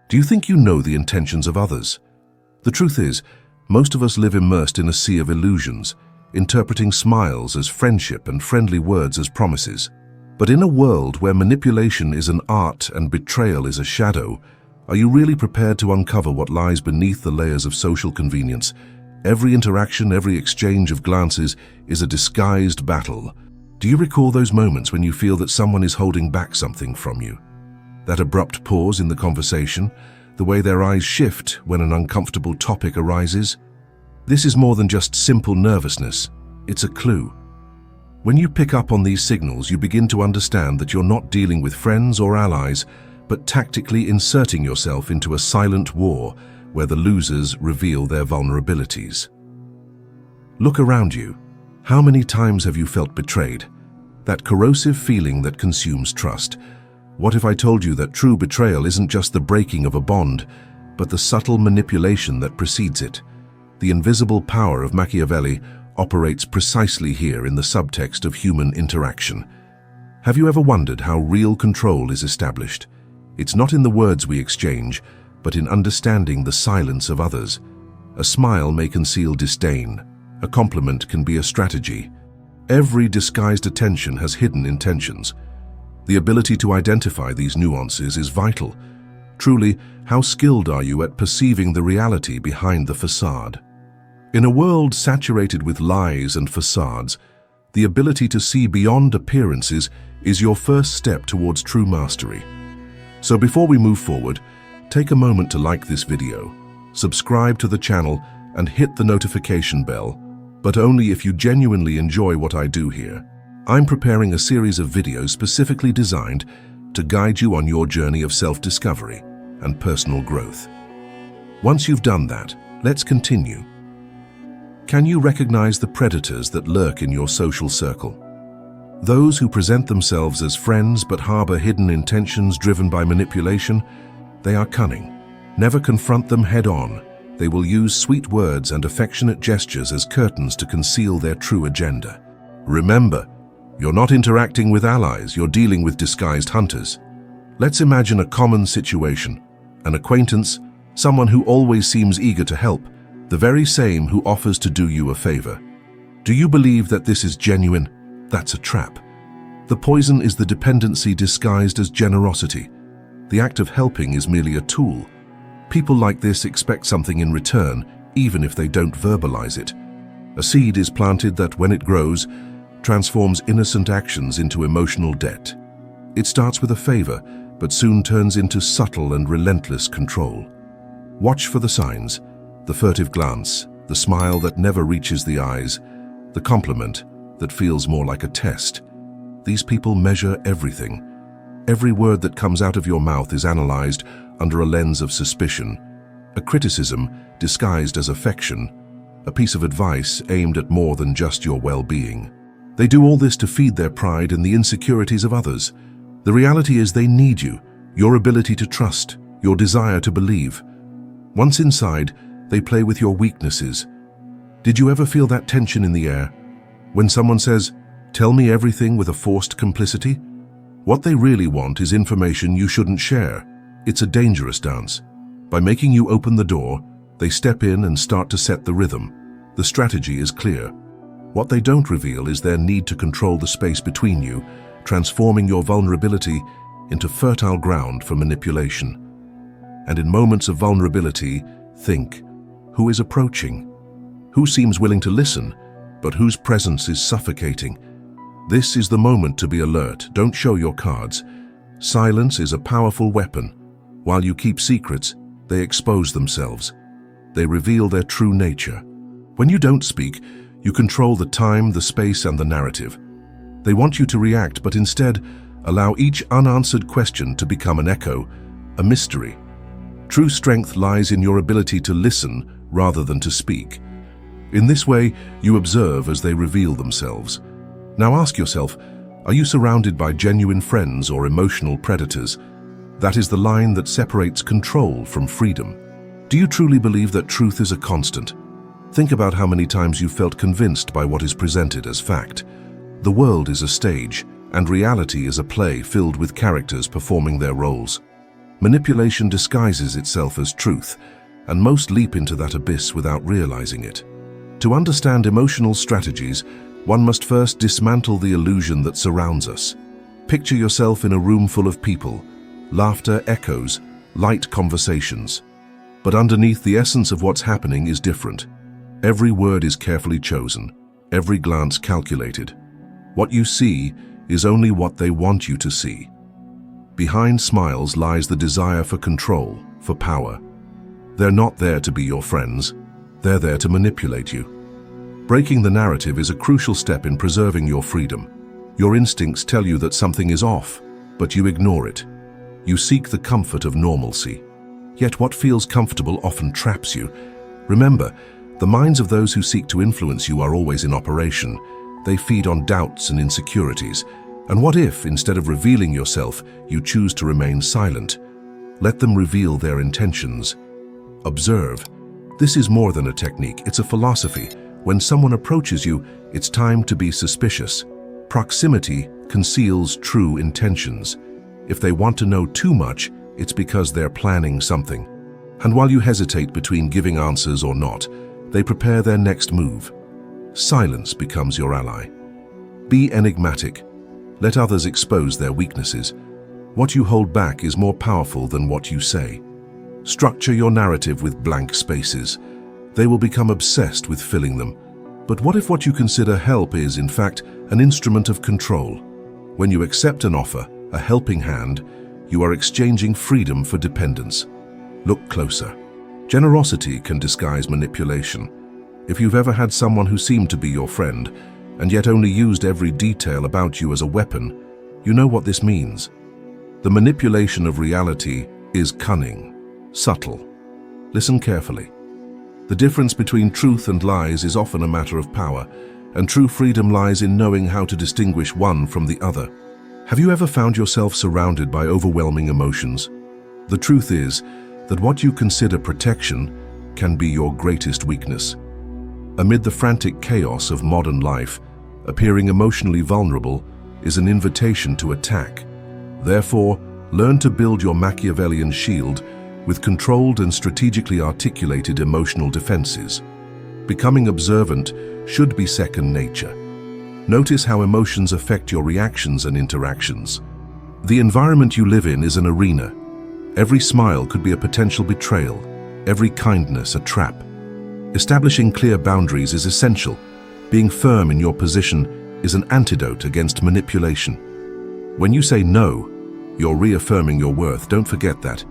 Do you think you know the intentions of others? The truth is, most of us live immersed in a sea of illusions, interpreting smiles as friendship and friendly words as promises. But in a world where manipulation is an art and betrayal is a shadow, are you really prepared to uncover what lies beneath the layers of social convenience? Every interaction, every exchange of glances is a disguised battle. Do you recall those moments when you feel that someone is holding back something from you? That abrupt pause in the conversation, the way their eyes shift when an uncomfortable topic arises? This is more than just simple nervousness, it's a clue. When you pick up on these signals, you begin to understand that you're not dealing with friends or allies, but tactically inserting yourself into a silent war where the losers reveal their vulnerabilities. Look around you. How many times have you felt betrayed? That corrosive feeling that consumes trust. What if I told you that true betrayal isn't just the breaking of a bond, but the subtle manipulation that precedes it? The invisible power of Machiavelli operates precisely here in the subtext of human interaction. Have you ever wondered how real control is established? It's not in the words we exchange, but in understanding the silence of others. A smile may conceal disdain. A compliment can be a strategy. Every disguised attention has hidden intentions. The ability to identify these nuances is vital. Truly, how skilled are you at perceiving the reality behind the facade? In a world saturated with lies and facades, the ability to see beyond appearances is your first step towards true mastery. So before we move forward, take a moment to like this video, subscribe to the channel, and hit the notification bell, but only if you genuinely enjoy what I do here. I'm preparing a series of videos specifically designed to guide you on your journey of self-discovery and personal growth. Once you've done that, let's continue. Can you recognize the predators that lurk in your social circle? Those who present themselves as friends but harbor hidden intentions driven by manipulation? They are cunning. Never confront them head-on. They will use sweet words and affectionate gestures as curtains to conceal their true agenda. Remember, you're not interacting with allies, you're dealing with disguised hunters. Let's imagine a common situation. An acquaintance, someone who always seems eager to help, the very same who offers to do you a favor. Do you believe that this is genuine? That's a trap. The poison is the dependency disguised as generosity. The act of helping is merely a tool. People like this expect something in return, even if they don't verbalize it. A seed is planted that, when it grows, transforms innocent actions into emotional debt. It starts with a favor, but soon turns into subtle and relentless control. Watch for the signs. The furtive glance, the smile that never reaches the eyes, the compliment that feels more like a test. These people measure everything. Every word that comes out of your mouth is analyzed under a lens of suspicion. A criticism disguised as affection, a piece of advice aimed at more than just your well-being. They do all this to feed their pride in the insecurities of others. The reality is they need you, your ability to trust, your desire to believe. Once inside, they play with your weaknesses. Did you ever feel that tension in the air? When someone says, "Tell me everything," with a forced complicity? What they really want is information you shouldn't share. It's a dangerous dance. By making you open the door, they step in and start to set the rhythm. The strategy is clear. What they don't reveal is their need to control the space between you, transforming your vulnerability into fertile ground for manipulation. And in moments of vulnerability, think, who is approaching? Who seems willing to listen, but whose presence is suffocating? This is the moment to be alert. Don't show your cards. Silence is a powerful weapon. While you keep secrets, they expose themselves. They reveal their true nature. When you don't speak, you control the time, the space, and the narrative. They want you to react, but instead, allow each unanswered question to become an echo, a mystery. True strength lies in your ability to listen rather than to speak. In this way, you observe as they reveal themselves. Now ask yourself, are you surrounded by genuine friends or emotional predators? That is the line that separates control from freedom. Do you truly believe that truth is a constant? Think about how many times you felt convinced by what is presented as fact. The world is a stage, and reality is a play filled with characters performing their roles. Manipulation disguises itself as truth, and most leap into that abyss without realizing it. To understand emotional strategies, one must first dismantle the illusion that surrounds us. Picture yourself in a room full of people, laughter echoes, light conversations. But underneath, the essence of what's happening is different. Every word is carefully chosen, every glance calculated. What you see is only what they want you to see. Behind smiles lies the desire for control, for power. They're not there to be your friends, they're there to manipulate you. Breaking the narrative is a crucial step in preserving your freedom. Your instincts tell you that something is off, but you ignore it. You seek the comfort of normalcy. Yet what feels comfortable often traps you. Remember, the minds of those who seek to influence you are always in operation. They feed on doubts and insecurities. And what if, instead of revealing yourself, you choose to remain silent? Let them reveal their intentions. Observe. This is more than a technique, it's a philosophy. When someone approaches you, it's time to be suspicious. Proximity conceals true intentions. If they want to know too much, it's because they're planning something. And while you hesitate between giving answers or not, they prepare their next move. Silence becomes your ally. Be enigmatic. Let others expose their weaknesses. What you hold back is more powerful than what you say. Structure your narrative with blank spaces. They will become obsessed with filling them. But what if what you consider help is, in fact, an instrument of control? When you accept an offer, a helping hand, you are exchanging freedom for dependence. Look closer. Generosity can disguise manipulation. If you've ever had someone who seemed to be your friend, and yet only used every detail about you as a weapon, you know what this means. The manipulation of reality is cunning, subtle. Listen carefully. The difference between truth and lies is often a matter of power, and true freedom lies in knowing how to distinguish one from the other. Have you ever found yourself surrounded by overwhelming emotions? The truth is that what you consider protection can be your greatest weakness. Amid the frantic chaos of modern life, appearing emotionally vulnerable is an invitation to attack. Therefore, learn to build your Machiavellian shield with controlled and strategically articulated emotional defenses. Becoming observant should be second nature. Notice how emotions affect your reactions and interactions. The environment you live in is an arena. Every smile could be a potential betrayal, every kindness a trap. Establishing clear boundaries is essential. Being firm in your position is an antidote against manipulation. When you say no, you're reaffirming your worth. Don't forget that.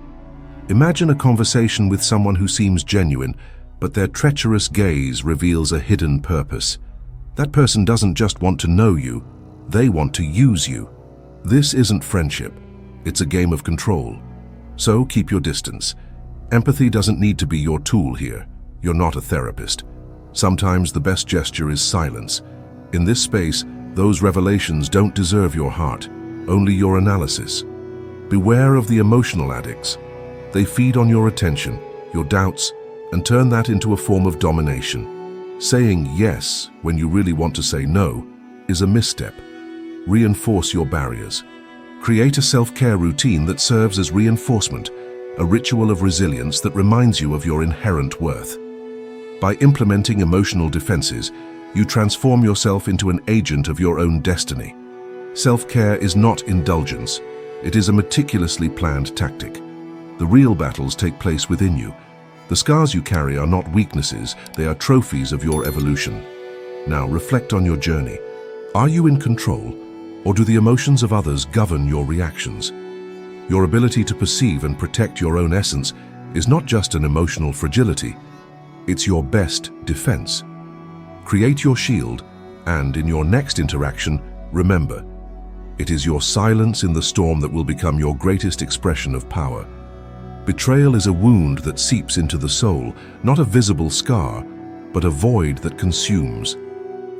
Imagine a conversation with someone who seems genuine, but their treacherous gaze reveals a hidden purpose. That person doesn't just want to know you, they want to use you. This isn't friendship, it's a game of control. So keep your distance. Empathy doesn't need to be your tool here. You're not a therapist. Sometimes the best gesture is silence. In this space, those revelations don't deserve your heart, only your analysis. Beware of the emotional addicts. They feed on your attention, your doubts, and turn that into a form of domination. Saying yes when you really want to say no is a misstep. Reinforce your barriers. Create a self-care routine that serves as reinforcement, a ritual of resilience that reminds you of your inherent worth. By implementing emotional defenses, you transform yourself into an agent of your own destiny. Self-care is not indulgence. It is a meticulously planned tactic. The real battles take place within you. The scars you carry are not weaknesses, they are trophies of your evolution. Now reflect on your journey. Are you in control, or do the emotions of others govern your reactions? Your ability to perceive and protect your own essence is not just an emotional fragility, it's your best defense. Create your shield, and in your next interaction, remember, it is your silence in the storm that will become your greatest expression of power. Betrayal is a wound that seeps into the soul, not a visible scar, but a void that consumes.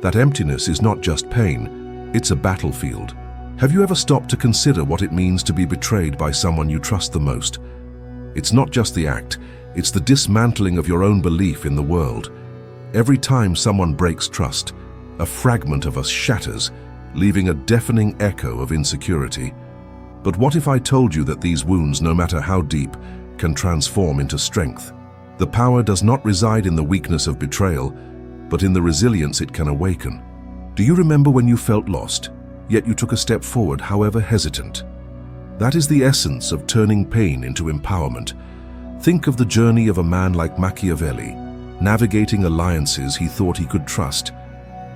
That emptiness is not just pain, it's a battlefield. Have you ever stopped to consider what it means to be betrayed by someone you trust the most? It's not just the act, it's the dismantling of your own belief in the world. Every time someone breaks trust, a fragment of us shatters, leaving a deafening echo of insecurity. But what if I told you that these wounds, no matter how deep, can transform into strength? The power does not reside in the weakness of betrayal, but in the resilience it can awaken. Do you remember when you felt lost, yet you took a step forward, however hesitant? That is the essence of turning pain into empowerment. Think of the journey of a man like Machiavelli, navigating alliances he thought he could trust.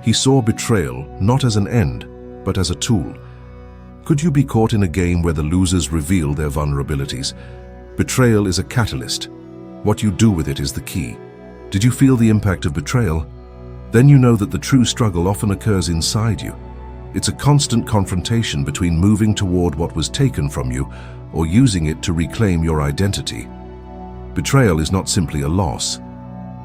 He saw betrayal not as an end, but as a tool. Could you be caught in a game where the losers reveal their vulnerabilities? Betrayal is a catalyst. What you do with it is the key. Did you feel the impact of betrayal? Then you know that the true struggle often occurs inside you. It's a constant confrontation between moving toward what was taken from you or using it to reclaim your identity. Betrayal is not simply a loss.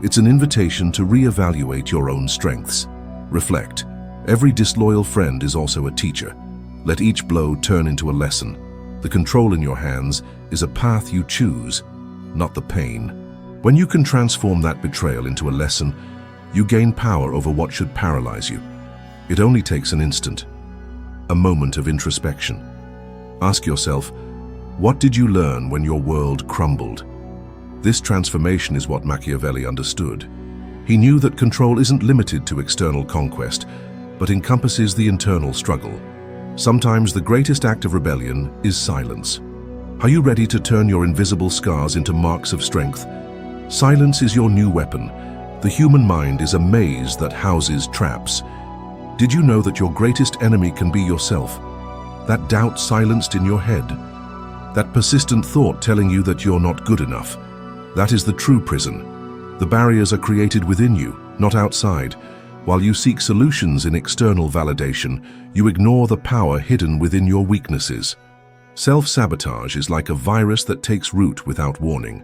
It's an invitation to reevaluate your own strengths. Reflect. Every disloyal friend is also a teacher. Let each blow turn into a lesson. The control in your hands is a path you choose, not the pain. When you can transform that betrayal into a lesson, you gain power over what should paralyze you. It only takes an instant, a moment of introspection. Ask yourself, what did you learn when your world crumbled? This transformation is what Machiavelli understood. He knew that control isn't limited to external conquest, but encompasses the internal struggle. Sometimes the greatest act of rebellion is silence. Are you ready to turn your invisible scars into marks of strength? Silence is your new weapon. The human mind is a maze that houses traps. Did you know that your greatest enemy can be yourself? That doubt silenced in your head. That persistent thought telling you that you're not good enough. That is the true prison. The barriers are created within you, not outside. While you seek solutions in external validation, you ignore the power hidden within your weaknesses. Self-sabotage is like a virus that takes root without warning.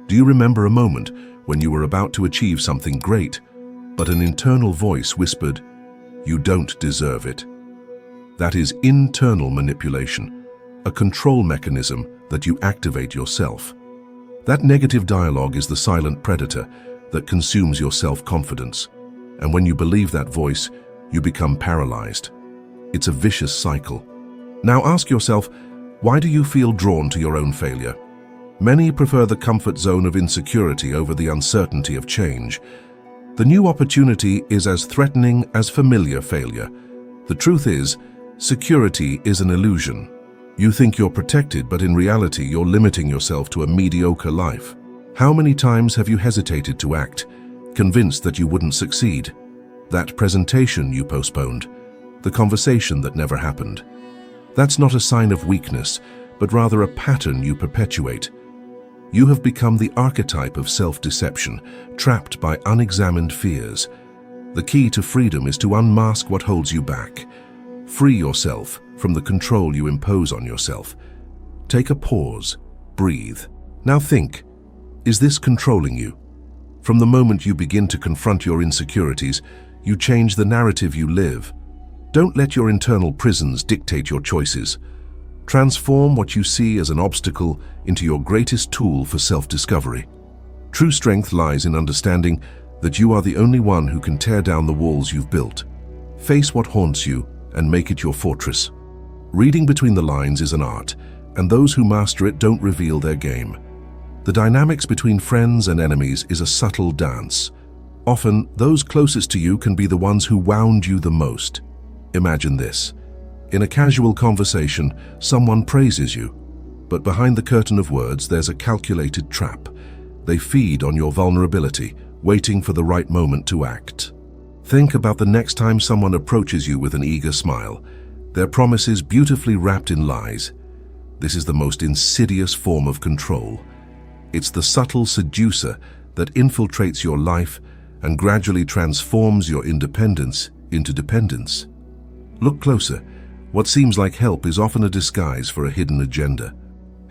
Do you remember a moment when you were about to achieve something great, but an internal voice whispered, "You don't deserve it"? That is internal manipulation, a control mechanism that you activate yourself. That negative dialogue is the silent predator that consumes your self-confidence. And when you believe that voice, you become paralyzed. It's a vicious cycle. Now ask yourself, why do you feel drawn to your own failure? Many prefer the comfort zone of insecurity over the uncertainty of change. The new opportunity is as threatening as familiar failure. The truth is, security is an illusion. You think you're protected, but in reality, you're limiting yourself to a mediocre life. How many times have you hesitated to act, convinced that you wouldn't succeed? That presentation you postponed, the conversation that never happened. That's not a sign of weakness, but rather a pattern you perpetuate. You have become the archetype of self-deception, trapped by unexamined fears. The key to freedom is to unmask what holds you back. Free yourself from the control you impose on yourself. Take a pause, breathe. Now think, is this controlling you? From the moment you begin to confront your insecurities, you change the narrative you live. Don't let your internal prisons dictate your choices. Transform what you see as an obstacle into your greatest tool for self-discovery. True strength lies in understanding that you are the only one who can tear down the walls you've built. Face what haunts you and make it your fortress. Reading between the lines is an art, and those who master it don't reveal their game. The dynamics between friends and enemies is a subtle dance. Often, those closest to you can be the ones who wound you the most. Imagine this. In a casual conversation, someone praises you, but behind the curtain of words, there's a calculated trap. They feed on your vulnerability, waiting for the right moment to act. Think about the next time someone approaches you with an eager smile. Their promises beautifully wrapped in lies. This is the most insidious form of control. It's the subtle seducer that infiltrates your life and gradually transforms your independence into dependence. Look closer. What seems like help is often a disguise for a hidden agenda.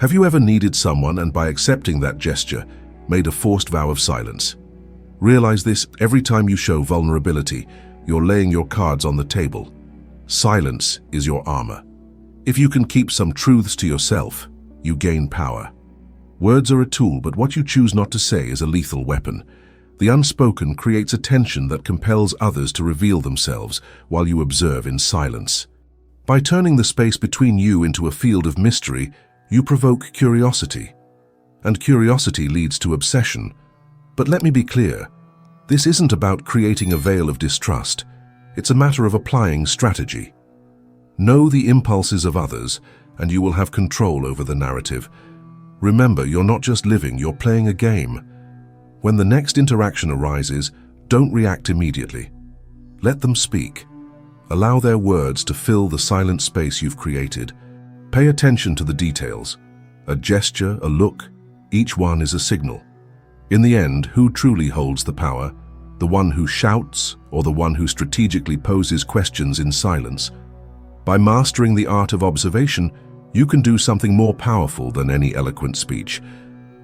Have you ever needed someone and by accepting that gesture, made a forced vow of silence? Realize this: every time you show vulnerability, you're laying your cards on the table. Silence is your armor. If you can keep some truths to yourself, you gain power. Words are a tool, but what you choose not to say is a lethal weapon. The unspoken creates a tension that compels others to reveal themselves while you observe in silence. By turning the space between you into a field of mystery, you provoke curiosity. And curiosity leads to obsession. But let me be clear, this isn't about creating a veil of distrust. It's a matter of applying strategy. Know the impulses of others, and you will have control over the narrative. Remember, you're not just living, you're playing a game. When the next interaction arises, don't react immediately. Let them speak. Allow their words to fill the silent space you've created. Pay attention to the details. A gesture, a look, each one is a signal. In the end, who truly holds the power? The one who shouts or the one who strategically poses questions in silence? By mastering the art of observation, you can do something more powerful than any eloquent speech.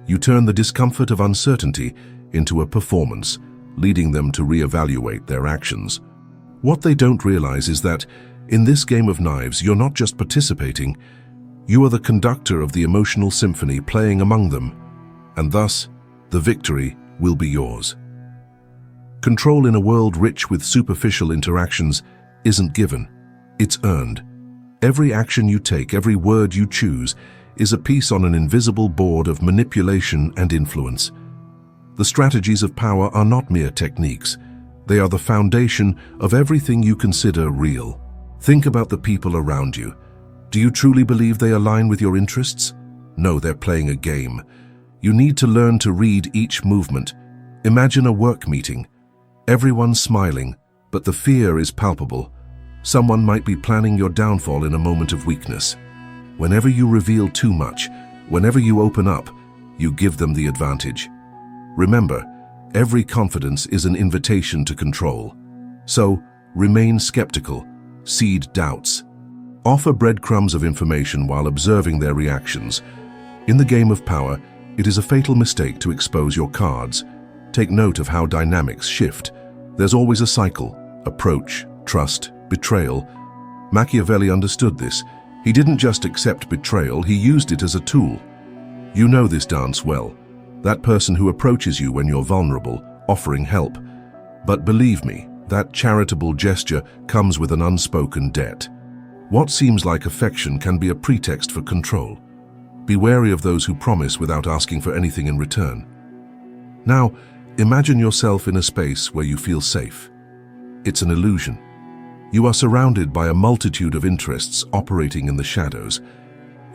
You turn the discomfort of uncertainty into a performance, leading them to reevaluate their actions. What they don't realize is that, in this game of knives, you're not just participating, you are the conductor of the emotional symphony playing among them, and thus, the victory will be yours. Control in a world rich with superficial interactions isn't given, it's earned. Every action you take, every word you choose, is a piece on an invisible board of manipulation and influence. The strategies of power are not mere techniques. They are the foundation of everything you consider real. Think about the people around you. Do you truly believe they align with your interests? No, they're playing a game. You need to learn to read each movement. Imagine a work meeting. Everyone's smiling, but the fear is palpable. Someone might be planning your downfall in a moment of weakness. Whenever you reveal too much, whenever you open up, you give them the advantage. Remember, every confidence is an invitation to control. So, remain skeptical, seed doubts. Offer breadcrumbs of information while observing their reactions. In the game of power, it is a fatal mistake to expose your cards. Take note of how dynamics shift. There's always a cycle: approach, trust, betrayal. Machiavelli understood this. He didn't just accept betrayal, he used it as a tool. You know this dance well. That person who approaches you when you're vulnerable, offering help. But believe me, that charitable gesture comes with an unspoken debt. What seems like affection can be a pretext for control. Be wary of those who promise without asking for anything in return. Now, imagine yourself in a space where you feel safe. It's an illusion. You are surrounded by a multitude of interests operating in the shadows.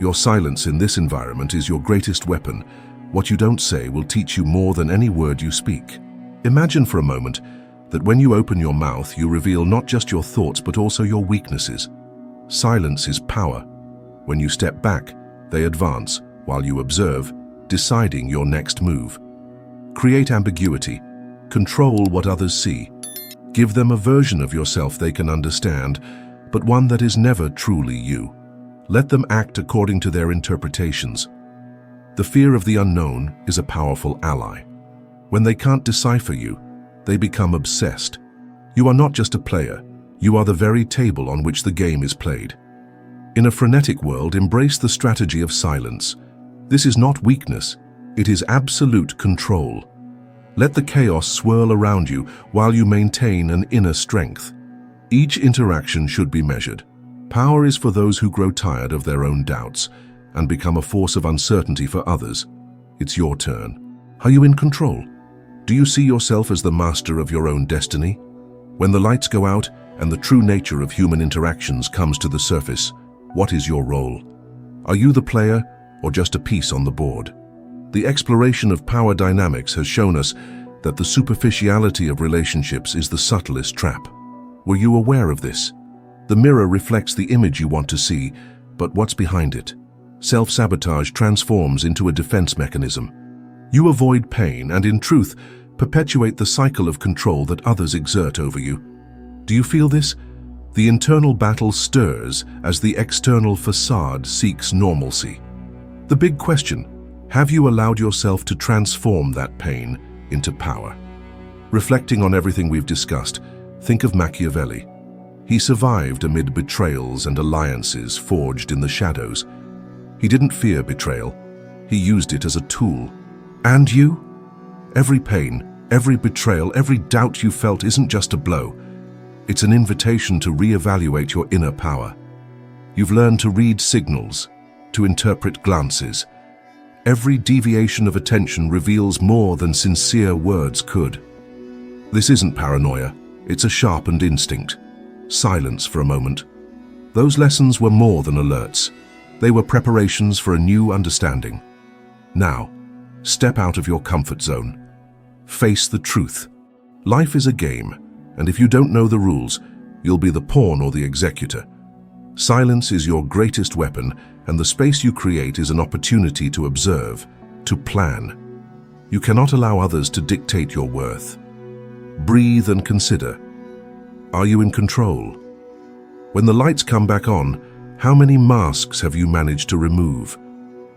Your silence in this environment is your greatest weapon. What you don't say will teach you more than any word you speak. Imagine for a moment that when you open your mouth, you reveal not just your thoughts but also your weaknesses. Silence is power. When you step back, they advance, while you observe, deciding your next move. Create ambiguity. Control what others see. Give them a version of yourself they can understand, but one that is never truly you. Let them act according to their interpretations. The fear of the unknown is a powerful ally. When they can't decipher you, they become obsessed. You are not just a player, you are the very table on which the game is played. In a frenetic world, embrace the strategy of silence. This is not weakness, it is absolute control. Let the chaos swirl around you while you maintain an inner strength. Each interaction should be measured. Power is for those who grow tired of their own doubts and become a force of uncertainty for others. It's your turn. Are you in control? Do you see yourself as the master of your own destiny? When the lights go out and the true nature of human interactions comes to the surface, what is your role? Are you the player or just a piece on the board? The exploration of power dynamics has shown us that the superficiality of relationships is the subtlest trap. Were you aware of this? The mirror reflects the image you want to see, but what's behind it? Self-sabotage transforms into a defense mechanism. You avoid pain and, in truth, perpetuate the cycle of control that others exert over you. Do you feel this? The internal battle stirs as the external facade seeks normalcy. The big question: have you allowed yourself to transform that pain into power? Reflecting on everything we've discussed, think of Machiavelli. He survived amid betrayals and alliances forged in the shadows. He didn't fear betrayal. He used it as a tool. And you? Every pain, every betrayal, every doubt you felt isn't just a blow. It's an invitation to reevaluate your inner power. You've learned to read signals, to interpret glances. Every deviation of attention reveals more than sincere words could. This isn't paranoia, it's a sharpened instinct. Silence for a moment. Those lessons were more than alerts. They were preparations for a new understanding. Now, step out of your comfort zone. Face the truth. Life is a game, and if you don't know the rules, you'll be the pawn or the executor. Silence is your greatest weapon, and the space you create is an opportunity to observe, to plan. You cannot allow others to dictate your worth. Breathe and consider. Are you in control? When the lights come back on, how many masks have you managed to remove?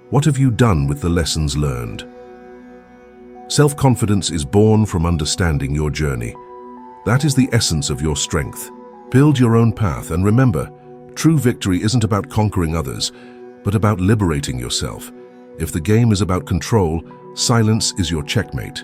What have you done with the lessons learned? Self-confidence is born from understanding your journey. That is the essence of your strength. Build your own path, and remember, true victory isn't about conquering others, but about liberating yourself. If the game is about control, silence is your checkmate.